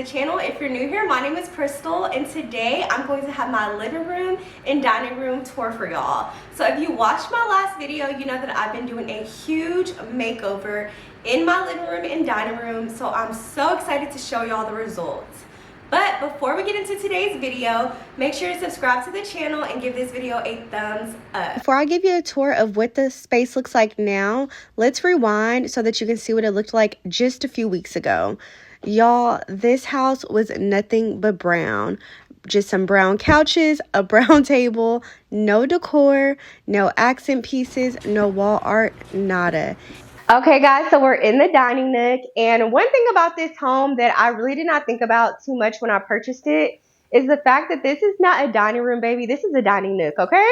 channel. If you're new here, my name is Crystal, and today I'm going to have my living room and dining room tour for y'all. So if you watched my last video, you know that I've been doing a huge makeover in my living room and dining room, so I'm so excited to show y'all the results. But before we get into today's video, make sure to subscribe to the channel and give this video a thumbs up. Before I give you a tour of what the space looks like now, let's rewind so that you can see what it looked like just a few weeks ago. Y'all, this house was nothing but brown. Just some brown couches, a brown table, no decor, no accent pieces, no wall art, nada. Okay guys, so we're in the dining nook, and one thing about this home that I really did not think about too much when I purchased it is the fact that this is not a dining room, baby. This is a dining nook, okay?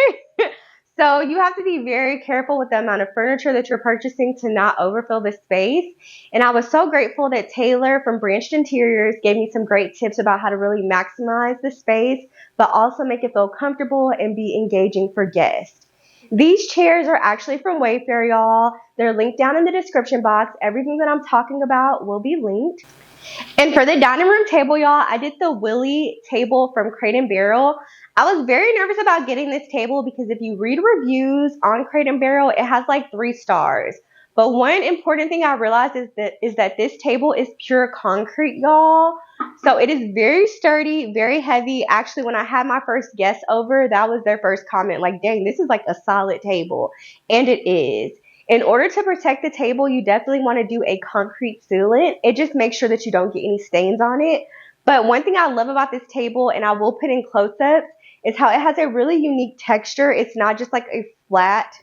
So you have to be very careful with the amount of furniture that you're purchasing to not overfill the space. And I was so grateful that Taylor from Branched Interiors gave me some great tips about how to really maximize the space, but also make it feel comfortable and be engaging for guests. These chairs are actually from Wayfair, y'all. They're linked down in the description box. Everything that I'm talking about will be linked. And for the dining room table, y'all, I did the Willy table from Crate & Barrel. I was very nervous about getting this table because if you read reviews on Crate & Barrel, it has like 3 stars. But one important thing I realized is that this table is pure concrete, y'all. So it is very sturdy, very heavy. Actually, when I had my first guest over, that was their first comment. Like, dang, this is like a solid table. And it is. In order to protect the table, you definitely want to do a concrete sealant. It just makes sure that you don't get any stains on it. But one thing I love about this table, and I will put in close-ups, is how it has a really unique texture. It's not just like a flat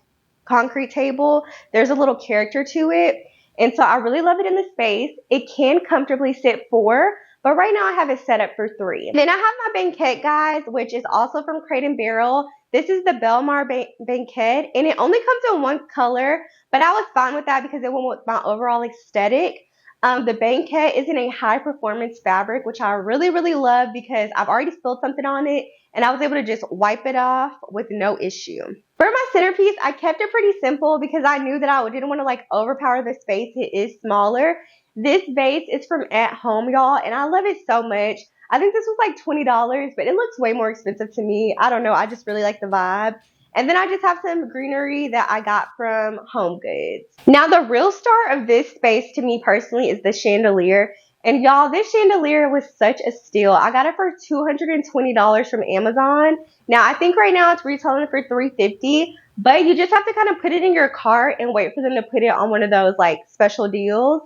concrete table. There's a little character to it. And so I really love it in the space. It can comfortably sit 4, but right now I have it set up for 3. Then I have my banquette, guys, which is also from Crate & Barrel. This is the Belmar banquette, and it only comes in 1 color, but I was fine with that because it went with my overall aesthetic. The banquette is in a high performance fabric, which I really, really love because I've already spilled something on it and I was able to just wipe it off with no issue. For my centerpiece, I kept it pretty simple because I knew that I didn't want to like overpower the space. It is smaller. This vase is from At Home, y'all, and I love it so much. I think this was like $20, but it looks way more expensive to me. I don't know. I just really like the vibe. And then I just have some greenery that I got from Home Goods. Now, the real star of this space to me personally is the chandelier. And y'all, this chandelier was such a steal. I got it for $220 from Amazon. Now, I think right now it's retailing for $350, but you just have to kind of put it in your cart and wait for them to put it on one of those like special deals.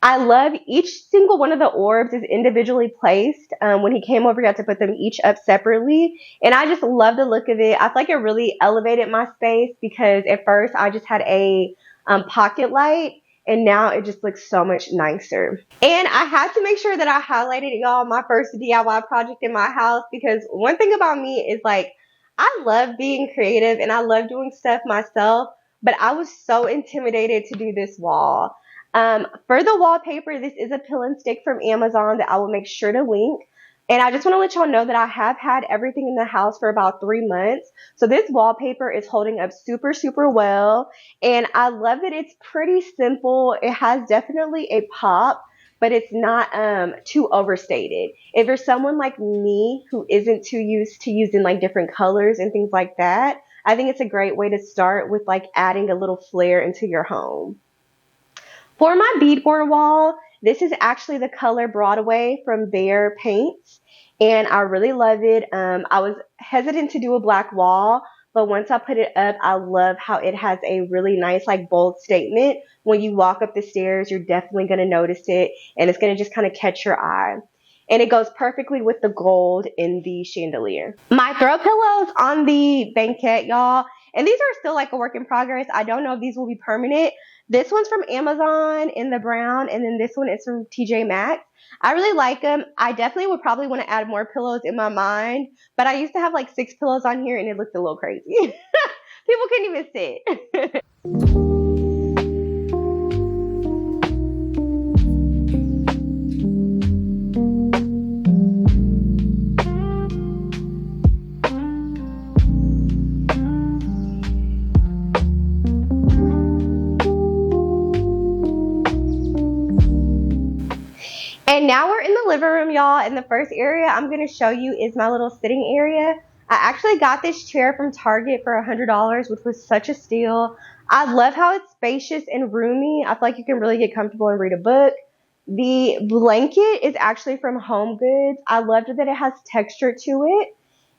I love each single one of the orbs is individually placed. When he came over, he got to put them each up separately. And I just love the look of it. I feel like it really elevated my space because at first I just had a pocket light. And now it just looks so much nicer. And I had to make sure that I highlighted, y'all, my first DIY project in my house. Because one thing about me is like, I love being creative and I love doing stuff myself. But I was so intimidated to do this wall. For the wallpaper, this is a peel and stick from Amazon that I will make sure to link. And I just want to let y'all know that I have had everything in the house for about 3 months. So this wallpaper is holding up super, super well. And I love that it's pretty simple. It has definitely a pop, but it's not too overstated. If you're someone like me who isn't too used to using like different colors and things like that, I think it's a great way to start with like adding a little flair into your home. For my beadboard wall, this is actually the color Broadway from Behr Paints, and I really love it. I was hesitant to do a black wall, but once I put it up, I love how it has a really nice, like, bold statement. When you walk up the stairs, you're definitely going to notice it, and it's going to just kind of catch your eye. And it goes perfectly with the gold in the chandelier. My throw pillows on the banquette, y'all, and these are still like a work in progress. I don't know if these will be permanent. This one's from Amazon in the brown, and then this one is from TJ Maxx. I really like them. I definitely would probably want to add more pillows in my mind, but I used to have like 6 pillows on here, and it looked a little crazy. People couldn't even sit. And now we're in the living room, y'all, and the first area I'm going to show you is my little sitting area. I actually got this chair from Target for $100, which was such a steal. I love how it's spacious and roomy. I feel like you can really get comfortable and read a book. The blanket is actually from Home Goods. I loved that it has texture to it.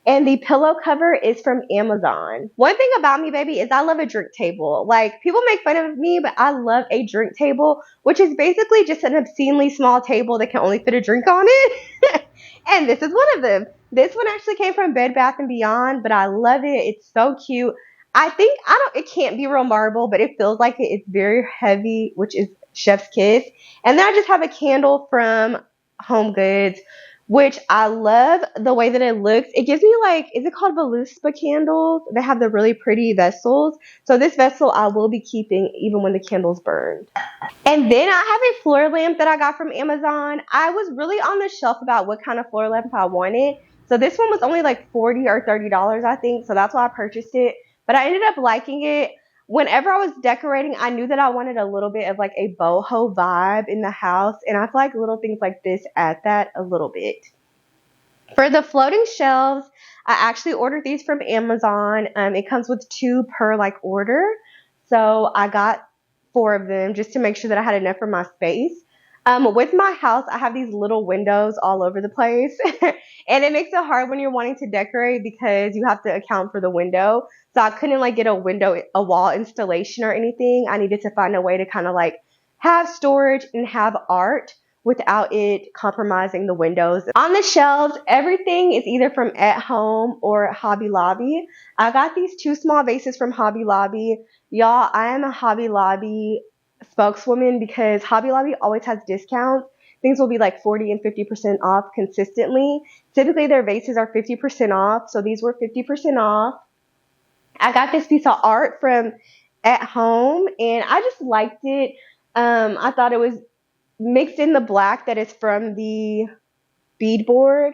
And the pillow cover is from Amazon. One thing about me, baby, is I love a drink table. Like, people make fun of me, but I love a drink table, which is basically just an obscenely small table that can only fit a drink on it. And this is one of them. This one actually came from Bed Bath & Beyond, but I love it. It's so cute. It can't be real marble, but it feels like it. It's very heavy, which is chef's kiss. And then I just have a candle from Home Goods, which I love the way that it looks. It gives me like, is it called Voluspa candles? They have the really pretty vessels. So this vessel I will be keeping even when the candle's burned. And then I have a floor lamp that I got from Amazon. I was really on the shelf about what kind of floor lamp I wanted. So this one was only like $40 or $30, I think. So that's why I purchased it. But I ended up liking it. Whenever I was decorating, I knew that I wanted a little bit of like a boho vibe in the house. And I feel like little things like this add that a little bit. For the floating shelves, I actually ordered these from Amazon. It comes with 2 per like order. So I got 4 of them just to make sure that I had enough for my space. With my house, I have these little windows all over the place. And it makes it hard when you're wanting to decorate because you have to account for the window. So I couldn't like get a wall installation or anything. I needed to find a way to kind of like have storage and have art without it compromising the windows. On the shelves, everything is either from At Home or Hobby Lobby. I got these 2 small vases from Hobby Lobby. Y'all, I am a Hobby Lobby spokeswoman because Hobby Lobby always has discounts. Things will be like 40 and 50% off consistently. Typically their vases are 50% off, so these were 50% off. I got this piece of art from At Home and I just liked it. I thought it was mixed in the black that is from the beadboard.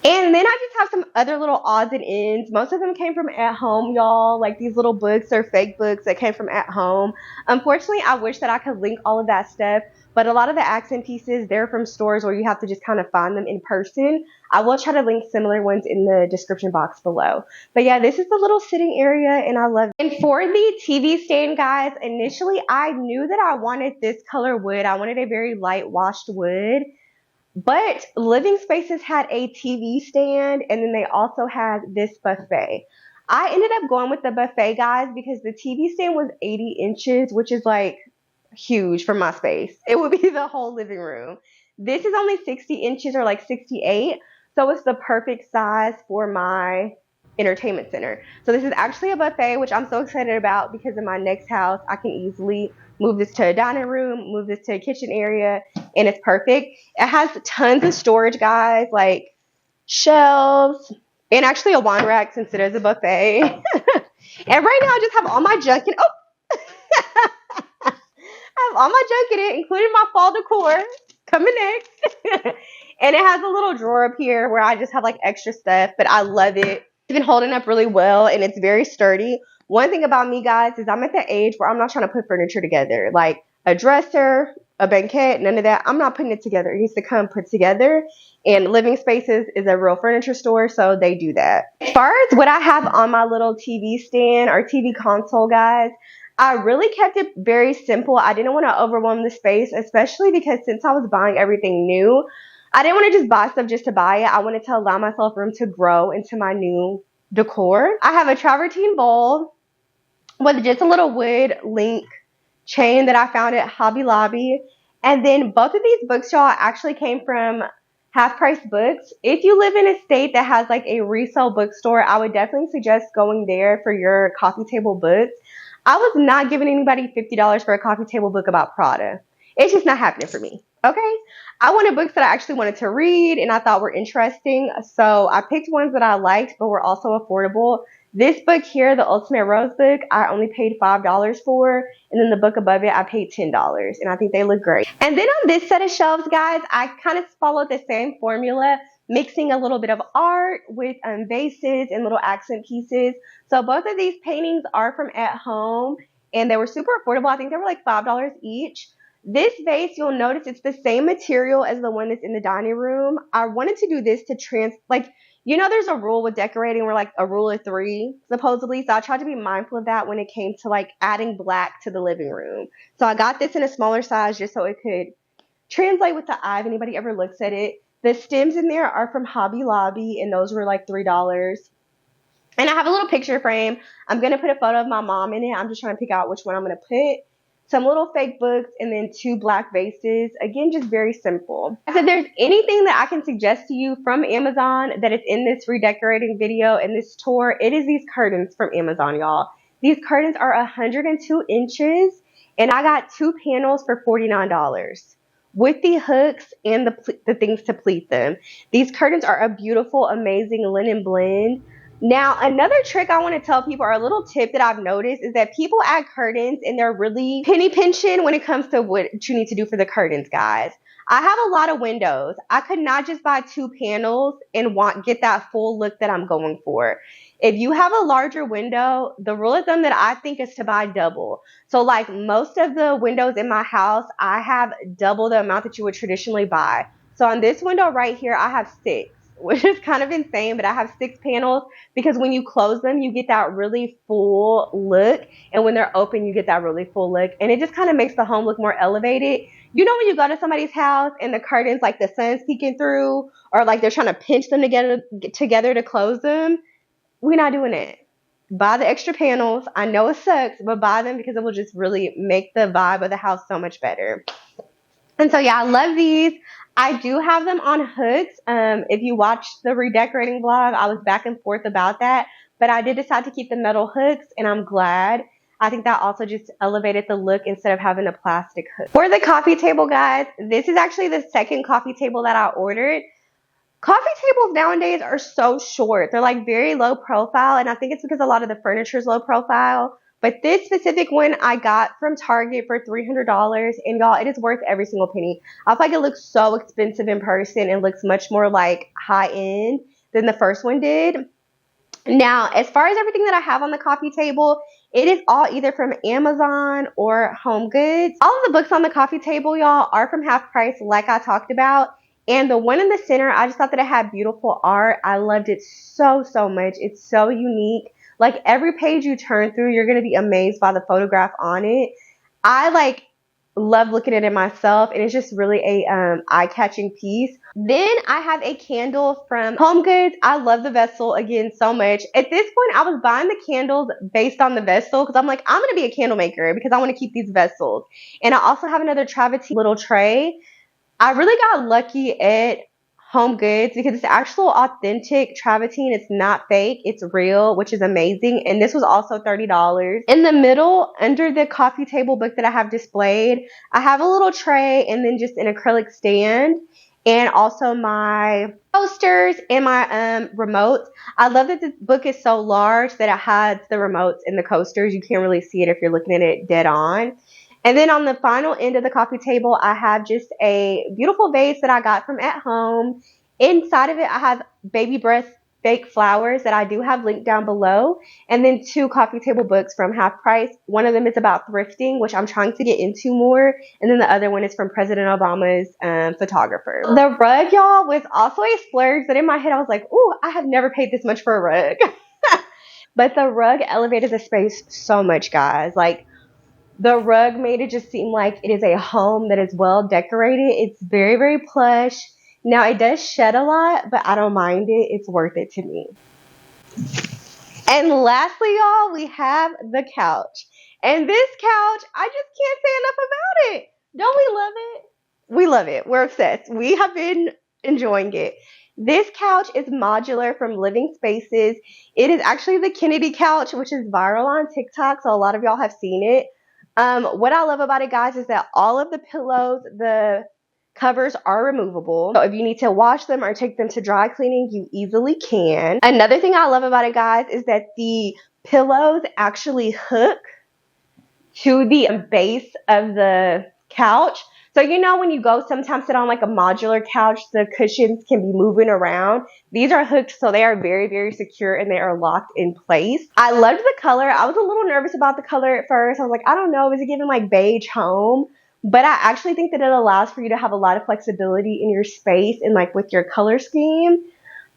And then I just have some other little odds and ends. Most of them came from At Home, y'all. Like these little books or fake books that came from At Home. Unfortunately, I wish that I could link all of that stuff. But a lot of the accent pieces, they're from stores where you have to just kind of find them in person. I will try to link similar ones in the description box below. But yeah, this is the little sitting area and I love it. And for the TV stand, guys, initially I knew that I wanted this color wood. I wanted a very light washed wood. But Living Spaces had a TV stand and then they also had this buffet. I ended up going with the buffet, guys, because the TV stand was 80 inches, which is like huge for my space. It would be the whole living room. This is only 60 inches or like 68. So it's the perfect size for my entertainment center. So this is actually a buffet, which I'm so excited about because in my next house, I can easily move this to a dining room, move this to a kitchen area, and it's perfect. It has tons of storage, guys, like shelves, and actually a wine rack since it is a buffet. And right now I just have all my junk in, I have all my junk in it, including my fall decor coming next. And it has a little drawer up here where I just have like extra stuff, but I love it. It's been holding up really well and it's very sturdy. One thing about me, guys, is I'm at the age where I'm not trying to put furniture together. Like a dresser, a banquette, none of that. I'm not putting it together. It needs to come put together. And Living Spaces is a real furniture store, so they do that. As far as what I have on my little TV stand or TV console, guys, I really kept it very simple. I didn't want to overwhelm the space, especially because since I was buying everything new, I didn't want to just buy stuff just to buy it. I wanted to allow myself room to grow into my new decor. I have a travertine bowl with just a little wood link chain that I found at Hobby Lobby. And then both of these books, y'all, actually came from Half Price Books. If you live in a state that has like a resale bookstore, I would definitely suggest going there for your coffee table books. I was not giving anybody $50 for a coffee table book about Prada. It's just not happening for me, okay? I wanted books that I actually wanted to read and I thought were interesting. So I picked ones that I liked but were also affordable. This book here, the Ultimate Rose book, I only paid $5 for. And then the book above it, I paid $10. And I think they look great. And then on this set of shelves, guys, I kind of followed the same formula, mixing a little bit of art with vases and little accent pieces. So both of these paintings are from At Home and they were super affordable. I think they were like $5 each. This vase, you'll notice it's the same material as the one that's in the dining room. I wanted to do this to there's a rule with decorating where like a rule of three, supposedly. So I tried to be mindful of that when it came to like adding black to the living room. So I got this in a smaller size just so it could translate with the eye if anybody ever looks at it. The stems in there are from Hobby Lobby, and those were like $3. And I have a little picture frame. I'm going to put a photo of my mom in it. I'm just trying to pick out which one I'm going to put. Some little fake books, and then 2 black vases. Again, just very simple. So if there's anything that I can suggest to you from Amazon that is in this redecorating video and this tour, it is these curtains from Amazon, y'all. These curtains are 102 inches, and I got 2 panels for $49 with the hooks and the things to pleat them. These curtains are a beautiful, amazing linen blend. Now, another trick I want to tell people, or a little tip that I've noticed, is that people add curtains and they're really penny pinching when it comes to what you need to do for the curtains, guys. I have a lot of windows. I could not just buy 2 panels and get that full look that I'm going for. If you have a larger window, the rule of thumb that I think is to buy double. So like most of the windows in my house, I have double the amount that you would traditionally buy. So on this window right here, I have 6. Which is kind of insane, but I have 6 panels because when you close them, you get that really full look. And when they're open, you get that really full look. And it just kind of makes the home look more elevated. You know when you go to somebody's house and the curtains, like the sun's peeking through, or like they're trying to pinch them together to close them? We're not doing it. Buy the extra panels. I know it sucks, but buy them because it will just really make the vibe of the house so much better. And so, yeah, I love these. I do have them on hooks. If you watched the redecorating vlog, I was back and forth about that. But I did decide to keep the metal hooks, and I'm glad. I think that also just elevated the look instead of having a plastic hook. For the coffee table, guys, this is actually the second coffee table that I ordered. Coffee tables nowadays are so short. They're like very low profile, and I think it's because a lot of the furniture is low profile. But this specific one I got from Target for $300, and y'all, it is worth every single penny. I feel like it looks so expensive in person and looks much more like high end than the first one did. Now, as far as everything that I have on the coffee table, it is all either from Amazon or Home Goods. All of the books on the coffee table, y'all, are from half price like I talked about. And the one in the center, I just thought that it had beautiful art. I loved it so, so much. It's so unique. Like every page you turn through, you're going to be amazed by the photograph on it. I love looking at it myself, and it's just really a eye-catching piece. Then I have a candle from Home Goods. I love the vessel again so much. At this point, I was buying the candles based on the vessel because I'm like, I'm going to be a candle maker because I want to keep these vessels. And I also have another travertine little tray. I really got lucky at Home Goods because it's actual authentic travertine. It's not fake. It's real, which is amazing. And this was also $30. In the middle, under the coffee table book that I have displayed, I have a little tray and then just an acrylic stand, and also my posters and my remotes. I love that this book is so large that it hides the remotes and the coasters. You can't really see it if you're looking at it dead on. And then on the final end of the coffee table, I have just a beautiful vase that I got from at home. Inside of it, I have baby breath fake flowers that I do have linked down below. And then 2 coffee table books from half price. One of them is about thrifting, which I'm trying to get into more. And then the other one is from President Obama's photographer. The rug, y'all, was also a splurge. But in my head, I was like, ooh, I have never paid this much for a rug. But the rug elevated the space so much, guys. Like, the rug made it just seem like it is a home that is well decorated. It's very, very plush. Now, it does shed a lot, but I don't mind it. It's worth it to me. And lastly, y'all, we have the couch. And this couch, I just can't say enough about it. Don't we love it? We love it. We're obsessed. We have been enjoying it. This couch is modular from Living Spaces. It is actually the Kennedy couch, which is viral on TikTok, so a lot of y'all have seen it. What I love about it, guys, is that all of the pillows, the covers are removable. So if you need to wash them or take them to dry cleaning, you easily can. Another thing I love about it, guys, is that the pillows actually hook to the base of the couch. So you know when you go sometimes sit on like a modular couch, the cushions can be moving around. These are hooked, so they are very, very secure and they are locked in place. I loved the color. I was a little nervous about the color at first. I was like, I don't know, is it giving like beige home? but I actually think that it allows for you to have a lot of flexibility in your space and like with your color scheme.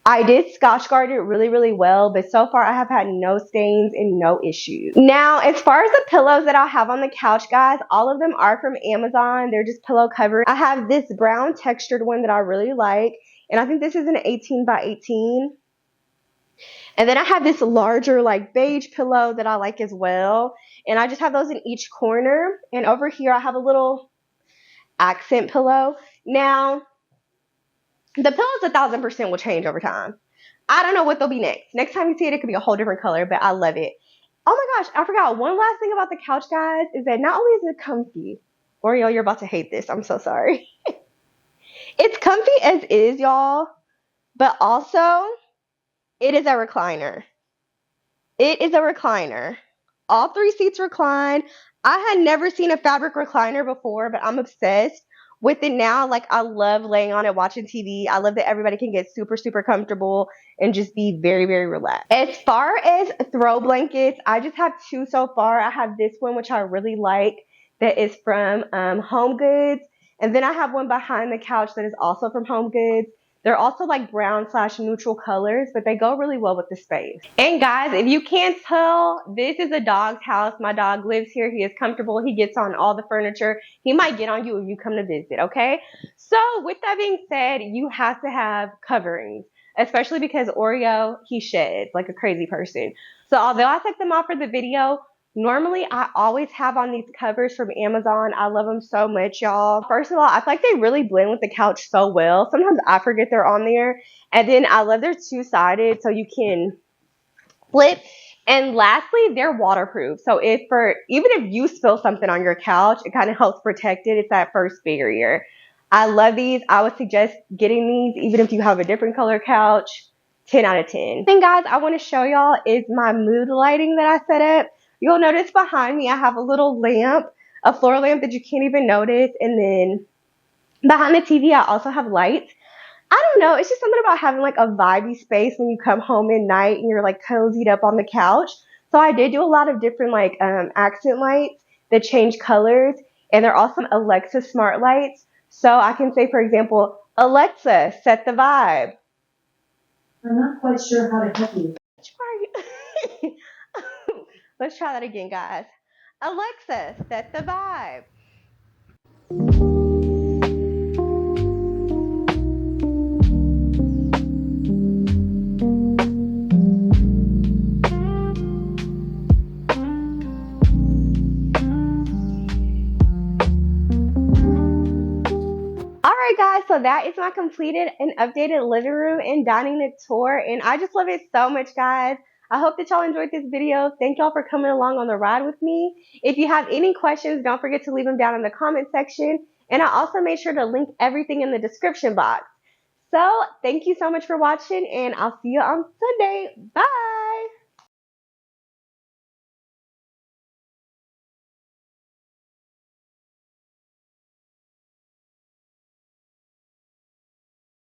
I did Scotch Guard it really, really well, but so far I have had no stains and no issues. Now, as far as the pillows that I'll have on the couch, guys, all of them are from Amazon. They're just pillow covers. I have this brown textured one that I really like, and I think this is an 18 by 18. And then I have this larger like beige pillow that I like as well. And I just have those in each corner. And over here I have a little accent pillow. Now, the pillows 1000% will change over time. I don't know what they'll be next. Next time you see it, it could be a whole different color, but I love it. Oh my gosh, I forgot one last thing about the couch, guys, is that not only is it comfy, Oreo, you're about to hate this. I'm so sorry. It's comfy as is, y'all, but also it is a recliner. It is a recliner. All 3 seats recline. I had never seen a fabric recliner before, but I'm obsessed with it now. Like, I love laying on it, watching TV. I love that everybody can get super, super comfortable and just be very, very relaxed. As far as throw blankets, I just have 2 so far. I have this one, which I really like, that is from Home Goods. And then I have one behind the couch that is also from Home Goods. They're also like brown/neutral colors, but they go really well with the space. And guys, if you can't tell, this is a dog's house. My dog lives here. He is comfortable. He gets on all the furniture. He might get on you if you come to visit, okay? So with that being said, you have to have coverings, especially because Oreo, he sheds like a crazy person. So although I took them off for the video, normally, I always have on these covers from Amazon. I love them so much, y'all. First of all, I feel like they really blend with the couch so well. Sometimes I forget they're on there. And then I love they're 2-sided, so you can flip. And lastly, they're waterproof. So even if you spill something on your couch, it kind of helps protect it. It's that first barrier. I love these. I would suggest getting these even if you have a different color couch. 10 out of 10. Thing, guys, I want to show y'all is my mood lighting that I set up. You'll notice behind me I have a little lamp, a floor lamp that you can't even notice. And then behind the TV I also have lights. I don't know. It's just something about having like a vibey space when you come home at night and you're like cozied up on the couch. So I did do a lot of different like accent lights that change colors. And they're also Alexa smart lights. So I can say, for example, Alexa, set the vibe. I'm not quite sure how to help you. Let's try that again, guys. Alexa, set the vibe. Alright guys, so that is my completed and updated living room and dining room tour, and I just love it so much, guys. I hope that y'all enjoyed this video. Thank y'all for coming along on the ride with me. If you have any questions, don't forget to leave them down in the comment section. And I also made sure to link everything in the description box. So thank you so much for watching, and I'll see you on Sunday. Bye.